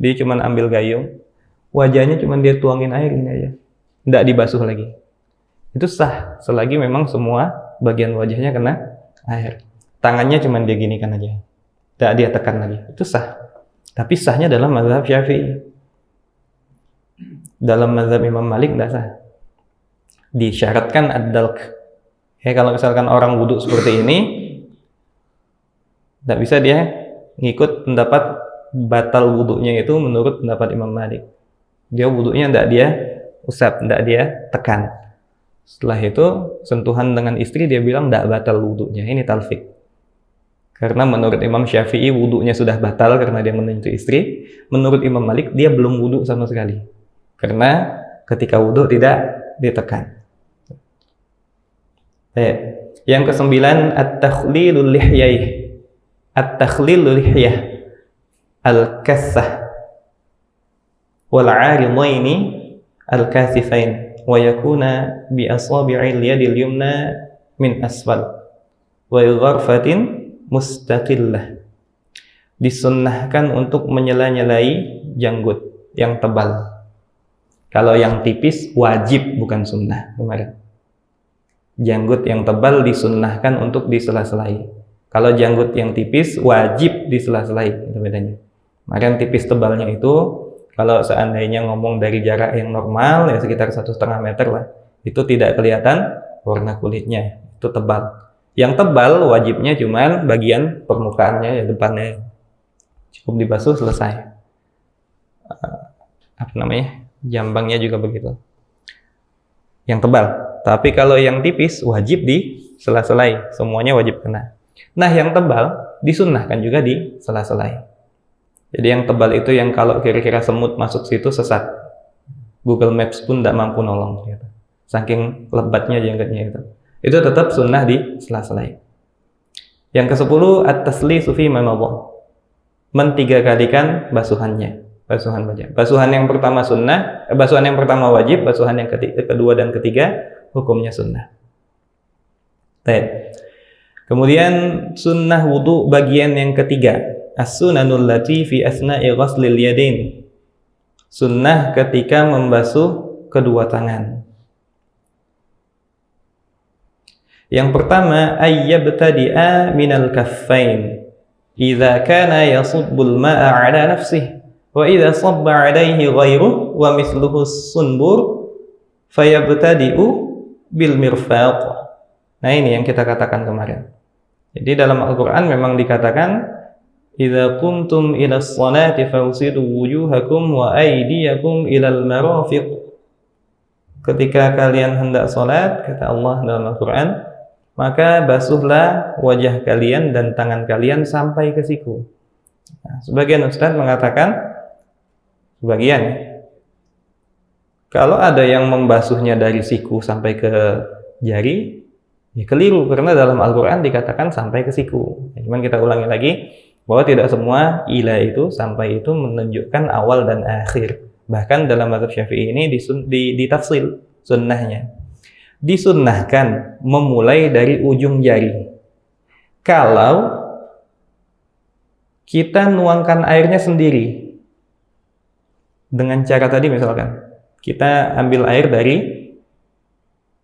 Dia cuma ambil gayung, wajahnya cuma dia tuangin air ini aja, nggak dibasuh lagi. Itu sah selagi memang semua bagian wajahnya kena air. Tangannya cuma dia ginikan aja, nggak dia tekan lagi. Itu sah. Tapi sahnya dalam mazhab Syafi'i. Dalam mazhab Imam Malik nggak sah. Disyaratkan ad-dalq. Kalau misalkan orang wudhu seperti ini, nggak bisa dia ngikut pendapat batal wudhunya itu menurut pendapat Imam Malik. Dia wudhunya nggak dia usap, nggak dia tekan. Setelah itu sentuhan dengan istri dia bilang nggak batal wudhunya. Ini talfik. Karena menurut Imam Syafi'i wudhunya sudah batal karena dia menyentuh istri. Menurut Imam Malik dia belum wudhu sama sekali. Karena ketika wudhu tidak ditekan. Yang ke-9 at-takhlilul lihyah. At-takhlilul lihyah al-kassah wal 'aridaini al-kasifain wa yakuna bi asabi'il yadil yumna min asfal wa gharfatin mustaqillah. Disunnahkan untuk menyela-nyelai janggut yang tebal. Kalau yang tipis wajib, bukan sunnah kemarin. Janggut yang tebal disunnahkan untuk disela-selai. Kalau janggut yang tipis wajib disela-selai, itu bedanya. Kemarin tipis tebalnya itu kalau seandainya ngomong dari jarak yang normal ya sekitar 1,5 meter lah, itu tidak kelihatan warna kulitnya, itu tebal. Yang tebal wajibnya cuma bagian permukaannya ya, depannya. Cukup dibasuh selesai. Jambangnya juga begitu. Yang tebal. Tapi kalau yang tipis wajib disela-selai, semuanya wajib kena. Nah, yang tebal disunnahkan juga disela-selai. Jadi yang tebal itu yang kalau kira-kira semut masuk situ sesat. Google Maps pun tidak mampu nolong gitu. Saking lebatnya janggutnya itu. Itu tetap sunnah disela-selai. Yang ke-10 at-taslisu fi ma madha. Men-3-kalikan basuhannya. Basuhan wajah. Basuhan yang pertama sunnah, basuhan yang pertama wajib, basuhan yang kedua dan ketiga hukumnya sunnah. Baik. Kemudian sunnah wudu bagian yang ketiga, as-sunanul lati fi asna'i ghaslil yadain. Sunnah ketika membasuh kedua tangan. Yang pertama, ayyabtadi'a minal kaffain idza kana yasubbul ma'a 'ala nafsihi wa idza sabba 'alaihi ghairuhu wa mithluhu as-sunbur fayabtadi'u bil mirfaq. Nah, ini yang kita katakan kemarin. Jadi dalam Al-Qur'an memang dikatakan idza qumtum ila sholati fawsidu wujuhakum wa aydiyakum ilal marafiq. Ketika kalian hendak salat, kata Allah dalam Al-Qur'an, maka basuhlah wajah kalian dan tangan kalian sampai ke siku. Nah, sebagian ustaz mengatakan, kalau ada yang membasuhnya dari siku sampai ke jari, ya keliru, karena dalam Al-Quran dikatakan sampai ke siku. Cuman kita ulangi lagi, bahwa tidak semua ila itu, sampai itu menunjukkan awal dan akhir. Bahkan dalam mazhab Syafi'i ini ditafsil sunnahnya. Disunnahkan memulai dari ujung jari. Kalau kita nuangkan airnya sendiri, dengan cara tadi misalkan, kita ambil air dari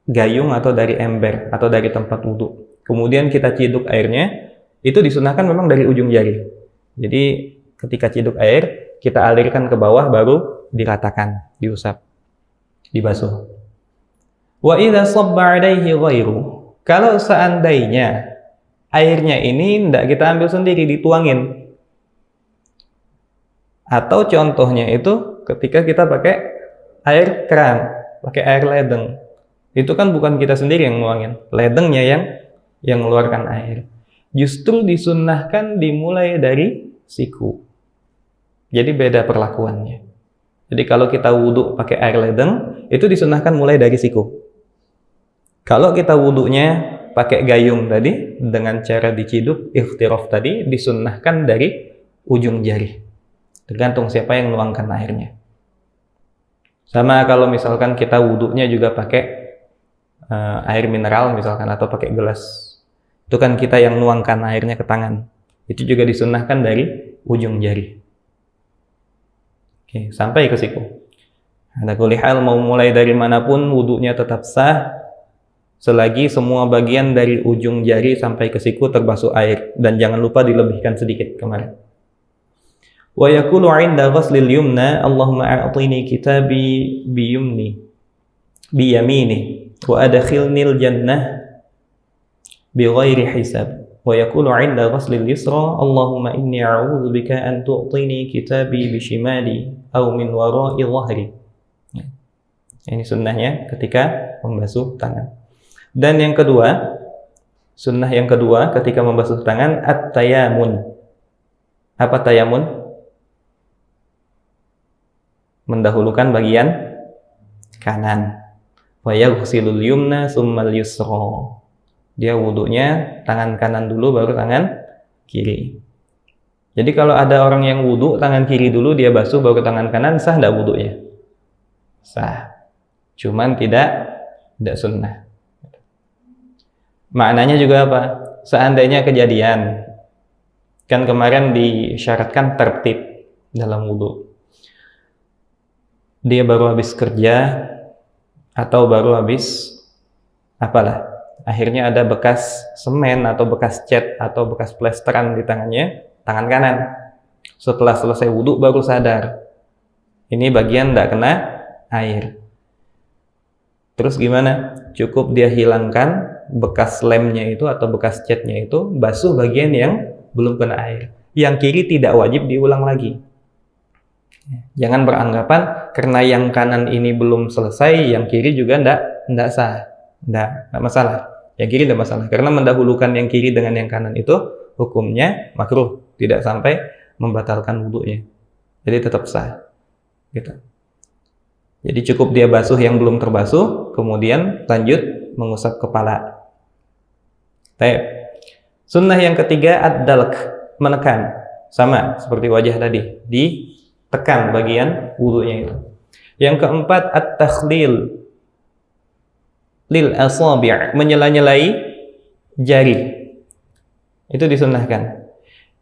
gayung atau dari ember atau dari tempat wudhu. Kemudian kita ciduk airnya, itu disunahkan memang dari ujung jari. Jadi ketika ciduk air, kita alirkan ke bawah baru diratakan, diusap, dibasuh. Wa idza sabba 'alaihi ghairu. Kalau seandainya airnya ini tidak kita ambil sendiri, dituangin. Atau contohnya itu ketika kita pakai air keran, pakai air ledeng. Itu kan bukan kita sendiri yang nuangin, ledengnya yang mengeluarkan air. Justru disunnahkan dimulai dari siku. Jadi beda perlakuannya. Jadi kalau kita wudhu pakai air ledeng, itu disunnahkan mulai dari siku. Kalau kita wudhunya pakai gayung tadi, dengan cara diciduk, ikhtiraf tadi, disunnahkan dari ujung jari. Tergantung siapa yang nuangkan airnya. Sama kalau misalkan kita wudhunya juga pakai air mineral misalkan, atau pakai gelas. Itu kan kita yang nuangkan airnya ke tangan. Itu juga disunnahkan dari ujung jari. sampai ke siku. Ada kulli hal, mau mulai dari manapun wudunya tetap sah selagi semua bagian dari ujung jari sampai ke siku terbasuh air, dan jangan lupa dilebihkan sedikit kemarin. Wa yaqulu 'inda ghuslil yumna Allahumma a'tini kitabi biyamini wa adkhilnil jannah bighairi hisab. Wa yaqulu 'inda ghuslil yusra Allahumma inni a'udzubika an tu'tini kitabi bishimali aw min wara'i dhahri. Ini sunnahnya ketika membasuh tangan. Dan yang kedua, sunnah yang kedua ketika membasuh tangan at-tayamun. Apa tayamun? Mendahulukan bagian kanan. Wa yaghsilul yumna tsummal yusra. Dia wudunya tangan kanan dulu baru tangan kiri. Jadi kalau ada orang yang wudu tangan kiri dulu dia basuh baru tangan kanan, sah enggak wudunya? Sah. Cuman tidak sunnah. Maknanya juga apa? Seandainya kejadian, kan kemarin disyaratkan tertib dalam wudu. Dia baru habis kerja atau baru habis apalah, akhirnya ada bekas semen atau bekas cat atau bekas plesteran di tangannya, tangan kanan. Setelah selesai wudu baru sadar ini bagian tidak kena air. Terus gimana? Cukup dia hilangkan bekas lemnya itu atau bekas catnya itu, basuh bagian yang belum kena air. Yang kiri tidak wajib diulang lagi. Jangan beranggapan karena yang kanan ini belum selesai, yang kiri juga ndak sah. Ndak masalah. Yang kiri ndak masalah. Karena mendahulukan yang kiri dengan yang kanan itu hukumnya makruh, tidak sampai membatalkan wudunya. Jadi tetap sah. Gitu. Jadi cukup dia basuh yang belum terbasuh, kemudian lanjut mengusap kepala. Baik. Sunnah yang ketiga ad-dalk, menekan. Sama seperti wajah tadi, ditekan bagian wudunya itu. Yang keempat at-takhlil lil asabi', menyela-nyelai jari. Itu disunnahkan.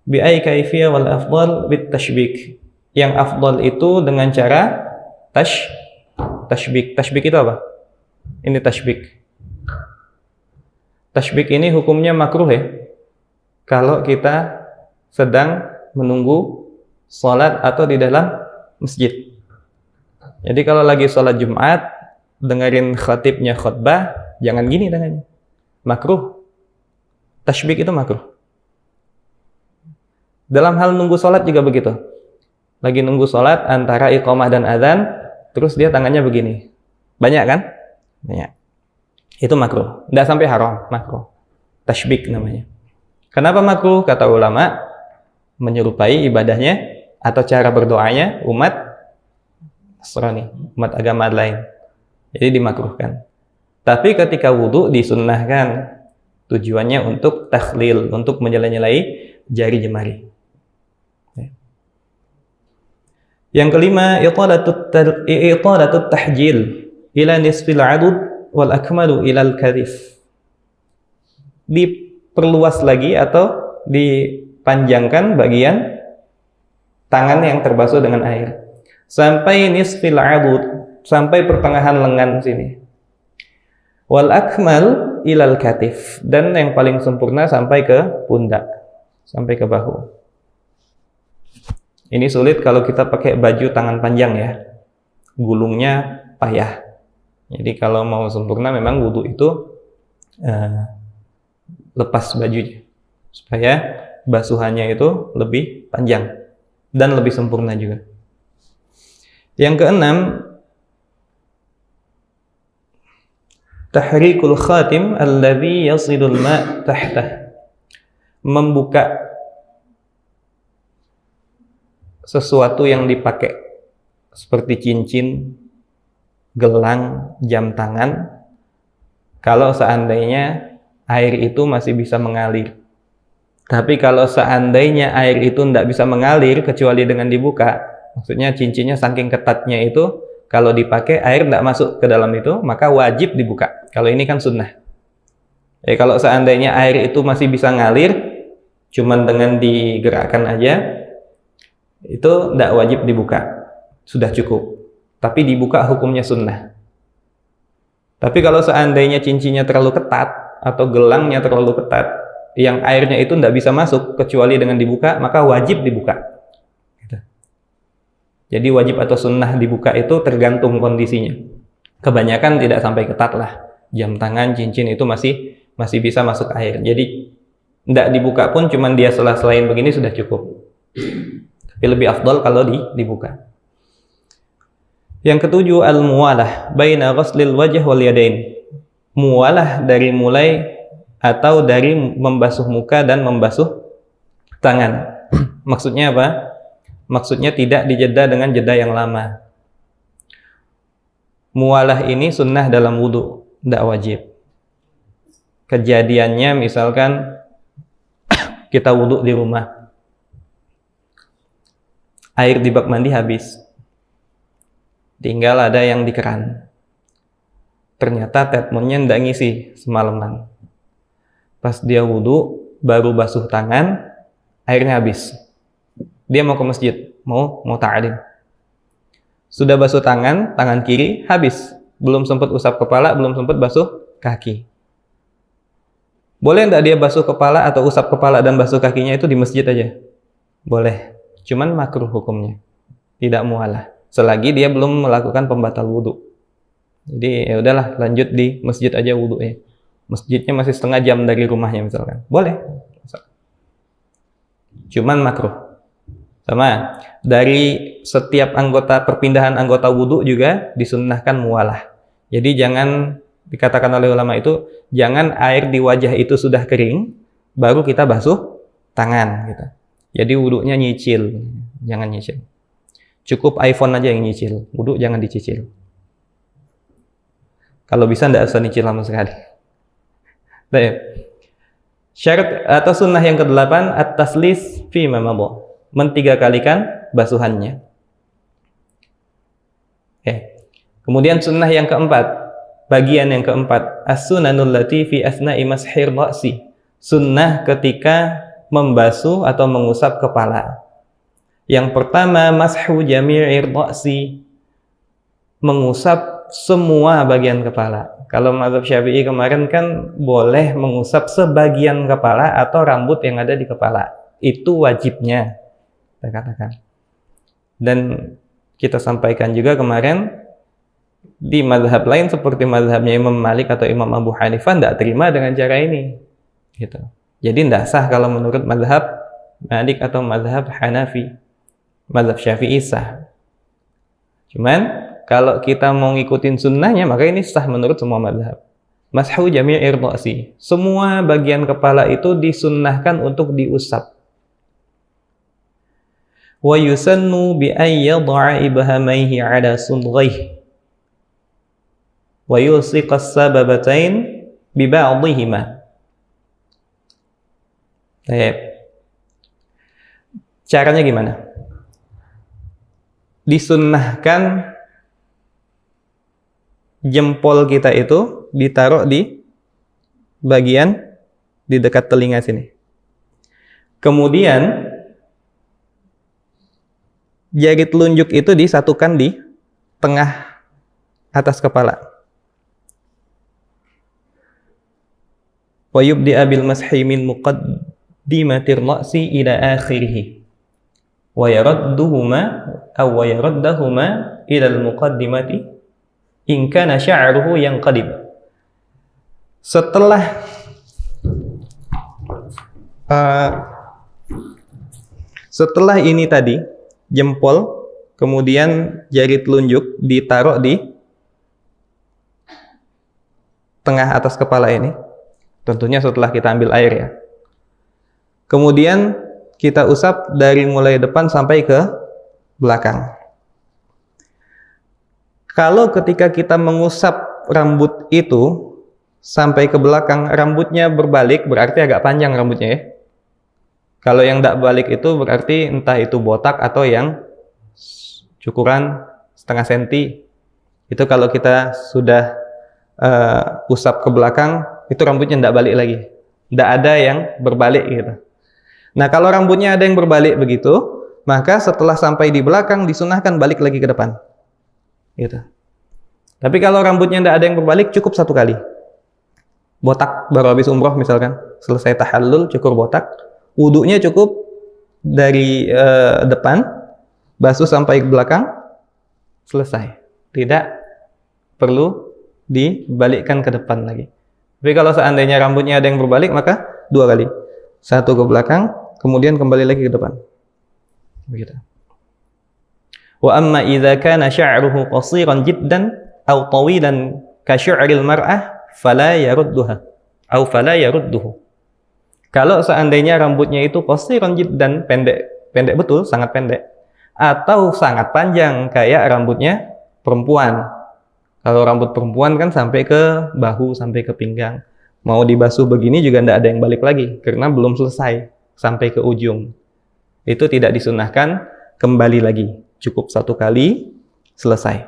Bi ay kaifiyah wal afdal bit tashbik. Yang afdal itu dengan cara tashbik. Tashbik itu apa? Ini tashbik. Tashbik ini hukumnya makruh ya. Kalau kita sedang menunggu sholat atau di dalam masjid. Jadi kalau lagi sholat Jumat, dengerin khatibnya khutbah, jangan gini tangannya. Makruh. Tashbik itu makruh. Dalam hal nunggu sholat juga begitu. Lagi nunggu sholat antara iqamah dan adzan, terus dia tangannya begini. Banyak kan? Banyak. Itu makruh. Tidak sampai haram, makruh. Tashbik namanya. Kenapa makruh? Kata ulama, menyerupai ibadahnya atau cara berdoanya umat Nasrani, umat agama lain. Jadi dimakruhkan. Tapi ketika wudu disunnahkan. Tujuannya untuk takhlil, untuk menyela-nyelai jari jemari. Yang kelima, itadatut tahjil ila nisfil adud wal akmalu ilal kadhif. Diperluas lagi atau dipanjangkan bagian tangan yang terbasuh dengan air sampai nisfil adud, sampai pertengahan lengan sini. Wal akmal ilal katif, dan yang paling sempurna sampai ke pundak, sampai ke bahu. Ini sulit kalau kita pakai baju tangan panjang ya, gulungnya payah. Jadi kalau mau sempurna memang wudu itu lepas bajunya, supaya basuhannya itu lebih panjang dan lebih sempurna juga. Yang keenam, tahrikul khatim alladhi yasidul ma' tahtah, membuka sesuatu yang dipakai seperti cincin, gelang, jam tangan, kalau seandainya air itu masih bisa mengalir. Tapi kalau seandainya air itu tidak bisa mengalir kecuali dengan dibuka, maksudnya cincinnya saking ketatnya itu, kalau dipakai air tidak masuk ke dalam itu, maka wajib dibuka. Kalau ini kan sunnah. Kalau seandainya air itu masih bisa ngalir, cuman dengan digerakkan aja, itu tidak wajib dibuka. sudah cukup. Tapi dibuka hukumnya sunnah. Tapi kalau seandainya cincinnya terlalu ketat atau gelangnya terlalu ketat, yang airnya itu tidak bisa masuk kecuali dengan dibuka, maka wajib dibuka. Gitu. Jadi wajib atau sunnah dibuka itu tergantung kondisinya. Kebanyakan tidak sampai ketat lah. Jam tangan, cincin itu masih bisa masuk air. Jadi tidak dibuka pun, cuman dia sela-selain begini sudah cukup. Tapi lebih afdal kalau dibuka. Yang ketujuh, al-muwalah baina ghuslil wajh wal yadain. Muwalah dari mulai atau dari membasuh muka dan membasuh tangan. Maksudnya apa? Maksudnya tidak dijeda dengan jeda yang lama. Muwalah ini sunnah dalam wudu, tidak wajib. Kejadiannya misalkan kita wudu di rumah, air di bak mandi habis, tinggal ada yang di keran. Ternyata tepmonnya tidak ngisi semalaman. Pas dia wudu, baru basuh tangan, airnya habis. Dia mau ke masjid, mau ta'lim. Sudah basuh tangan kiri habis. Belum sempat usap kepala, belum sempat basuh kaki. Boleh tidak dia basuh kepala atau usap kepala dan basuh kakinya itu di masjid aja? Boleh. Cuman makruh hukumnya. Tidak mualah. Selagi dia belum melakukan pembatal wudu. Jadi ya udahlah, lanjut di masjid aja wudunya. Masjidnya masih setengah jam dari rumahnya misalkan. Boleh. Cuman makruh. Sama, dari setiap perpindahan anggota wudu juga disunnahkan mualah. Jadi jangan, dikatakan oleh ulama itu, jangan air di wajah itu sudah kering, baru kita basuh tangan gitu. Jadi wudunya nyicil, jangan nyicil. Cukup iPhone aja yang nyicil, wudu jangan dicicil. Kalau bisa tidak usah nyicil sama sekali. Baik. Syarat atau sunnah yang ke-8, at-taslis fi ma madha. Mentiga kalikan basuhannya. Kemudian sunnah yang keempat, bagian yang keempat, as-sunanul lati fi asna'i mashir ra'si. Sunnah ketika membasuh atau mengusap kepala. Yang pertama, mashu jami'ir ra'si. Mengusap semua bagian kepala. Kalau mazhab Syafi'i kemarin kan boleh mengusap sebagian kepala atau rambut yang ada di kepala. Itu wajibnya, kita katakan. Dan kita sampaikan juga kemarin, di mazhab lain seperti mazhabnya Imam Malik atau Imam Abu Hanifah tidak terima dengan cara ini. Gitu. Jadi tidak sah kalau menurut mazhab Malik atau mazhab Hanafi. Mazhab Syafi'i sah. Cuman kalau kita mau ngikutin sunnahnya, maka ini sah menurut semua mazhab. Mashu jami'ir ra'si. Semua bagian kepala itu disunnahkan untuk diusap. Wa yusannu bi an yad'a ibhamaihi 'ala sudghaihi wa yulsiqa as-sababatain bi ba'dihima. Caranya gimana? Disunnahkan jempol kita itu ditaruh di bagian di dekat telinga sini. Kemudian jari telunjuk itu disatukan di tengah atas kepala. Wa yubdi'a bil mashi min muqaddimatir ra'si ila akhirih. Wa yaradduhuma ila al-muqaddimati in kana sya'ruhu yanqadim. Setelah ini tadi jempol, kemudian jari telunjuk ditaruh di tengah atas kepala ini. Tentunya setelah kita ambil air ya. Kemudian kita usap dari mulai depan sampai ke belakang. Kalau ketika kita mengusap rambut itu sampai ke belakang, rambutnya berbalik, berarti agak panjang rambutnya ya. Kalau yang tidak balik itu berarti entah itu botak atau yang cukuran setengah senti. Itu kalau kita sudah usap ke belakang, itu rambutnya tidak balik lagi. Tidak ada yang berbalik gitu. Nah kalau rambutnya ada yang berbalik begitu, maka setelah sampai di belakang disunahkan balik lagi ke depan. Gitu. Tapi kalau rambutnya tidak ada yang berbalik, cukup 1 kali. Botak baru habis umroh misalkan, selesai tahallul cukur botak, wudunya cukup dari depan, basuh sampai ke belakang, selesai. Tidak perlu dibalikkan ke depan lagi. Tapi kalau seandainya rambutnya ada yang berbalik, maka 2 kali. 1 ke belakang, kemudian kembali lagi ke depan. Begitu. Wa amma idza kana sya'ruhu qasiran jiddan aw tawilan ka syu'ril mar'ah fala yarudduha aw fala yarudduhu. Kalau seandainya rambutnya itu qasiran jiddan, pendek betul, sangat pendek, atau sangat panjang kayak rambutnya perempuan. Kalau rambut perempuan kan sampai ke bahu, sampai ke pinggang. Mau dibasuh begini juga tidak ada yang balik lagi, karena belum selesai sampai ke ujung. Itu tidak disunahkan kembali lagi. Cukup 1 kali, selesai.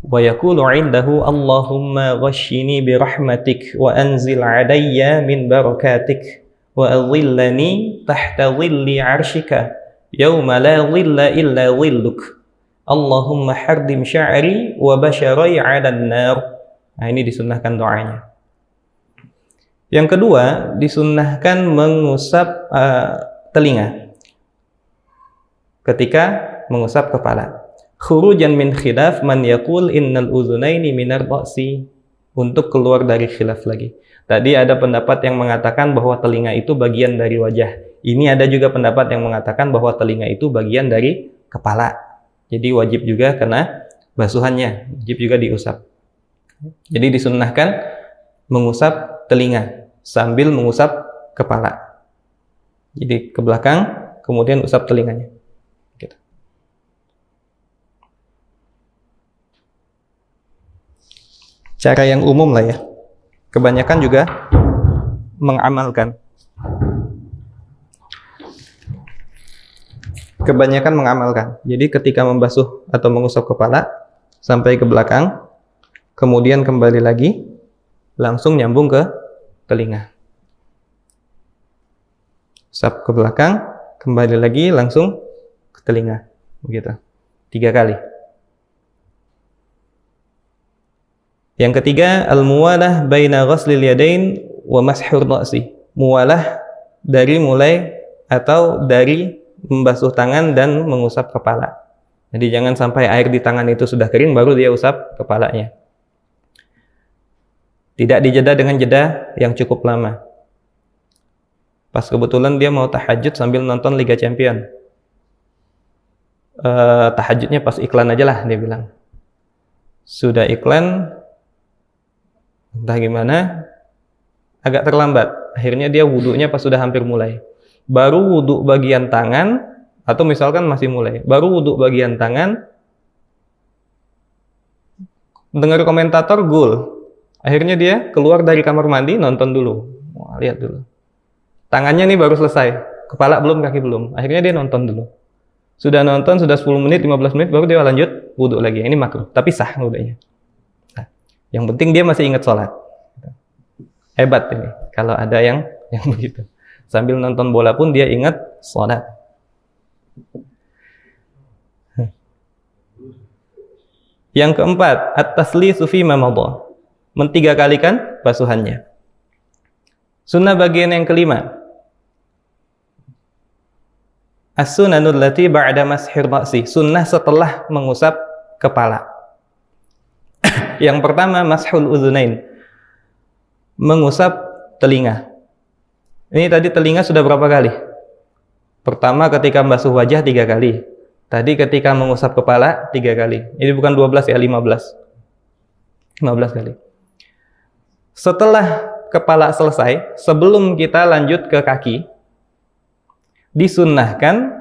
Wa yaqulu 'indahu Allahumma ghashshini bi rahmatik wa anzil 'alayya min barakatik wa adhillani tahta dhilli 'arsyika yauma la dhilla illa dhilluk. Allahumma hardim sya'ri wa basharai 'alan nar. Nah, ini disunnahkan doanya. Yang kedua, disunnahkan mengusap telinga ketika mengusap kepala. Khurujan min khilaf man yaqul innal udhunaini minar ra'si, untuk keluar dari khilaf lagi. Tadi ada pendapat yang mengatakan bahwa telinga itu bagian dari wajah. Ini ada juga pendapat yang mengatakan bahwa telinga itu bagian dari kepala. Jadi wajib juga kena basuhannya, wajib juga diusap. Jadi disunnahkan mengusap telinga sambil mengusap kepala. Jadi ke belakang, kemudian usap telinganya. Gitu. Cara yang umum lah ya. Kebanyakan juga mengamalkan. Jadi ketika membasuh atau mengusap kepala sampai ke belakang, kemudian kembali lagi, langsung nyambung ke telinga. Usap ke belakang, kembali lagi, langsung ke telinga. Begitu. 3 kali. Yang ketiga, al-muwalah baina ghaslil yadain wa mashhur ra'si. Muwalah dari membasuh tangan dan mengusap kepala. Jadi jangan sampai air di tangan itu sudah kering baru dia usap kepalanya. Tidak dijeda dengan jeda yang cukup lama. Pas kebetulan dia mau tahajud sambil nonton Liga Champion. Tahajudnya pas iklan aja lah, dia bilang. Sudah iklan, entah gimana, agak terlambat. Akhirnya dia wudunya pas sudah hampir mulai. Baru wudhu bagian tangan, atau misalkan masih mulai, baru wudhu bagian tangan, dengar komentator gol. Akhirnya dia keluar dari kamar mandi, nonton dulu. Wah, lihat dulu. Tangannya nih baru selesai, kepala belum, kaki belum. Akhirnya dia nonton dulu. Sudah nonton, sudah 10 menit, 15 menit, baru dia lanjut wudhu lagi. Ini makruh, tapi sah wudhunya. Nah, yang penting dia masih ingat sholat. Hebat ini, kalau ada yang begitu. Sambil nonton bola pun dia ingat sholat. Yang keempat, at-taslisu fi ma madha. Men-3 kalikan basuhannya. Sunnah bagian yang kelima. As-sunanul lati ba'da mashir ra'si. Sunnah setelah mengusap kepala. Yang pertama, mashul udhunain. Mengusap telinga. Ini tadi telinga sudah berapa kali? Pertama ketika membasuh wajah 3 kali. Tadi ketika mengusap kepala 3 kali. Ini bukan 12 ya, 15. 15 kali. Setelah kepala selesai, sebelum kita lanjut ke kaki, disunnahkan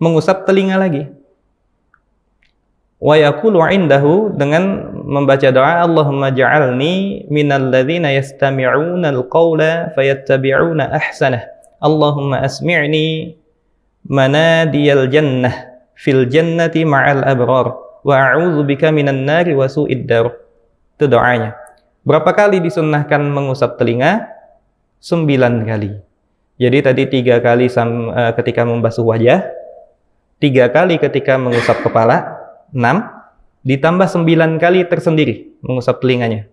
mengusap telinga lagi. Wa yaqulu 'indahu, dengan membaca doa, Allahumma ja'alni minal ladzina yastami'una al-qawla fayattabi'una ahsanah. Allahumma asmi'ni manadiyal jannah fil jannati ma'al abrar wa a'udzu bika minan nari wa su'id dar. Itu doanya. Berapa kali disunnahkan mengusap telinga? 9 kali. Jadi tadi 3 kali ketika membasuh wajah, 3 kali ketika mengusap kepala, 6, ditambah 9 kali tersendiri mengusap telinganya.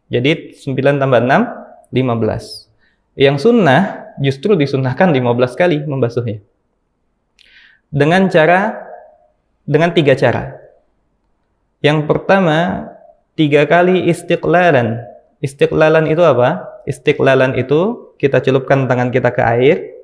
Jadi 9 tambah 6, 15. Yang sunnah justru disunnahkan 15 kali membasuhnya. Dengan 3 cara. Yang pertama, 3 kali istiqlalan. Istiqlalan itu apa? Istiqlalan itu kita celupkan tangan kita ke air,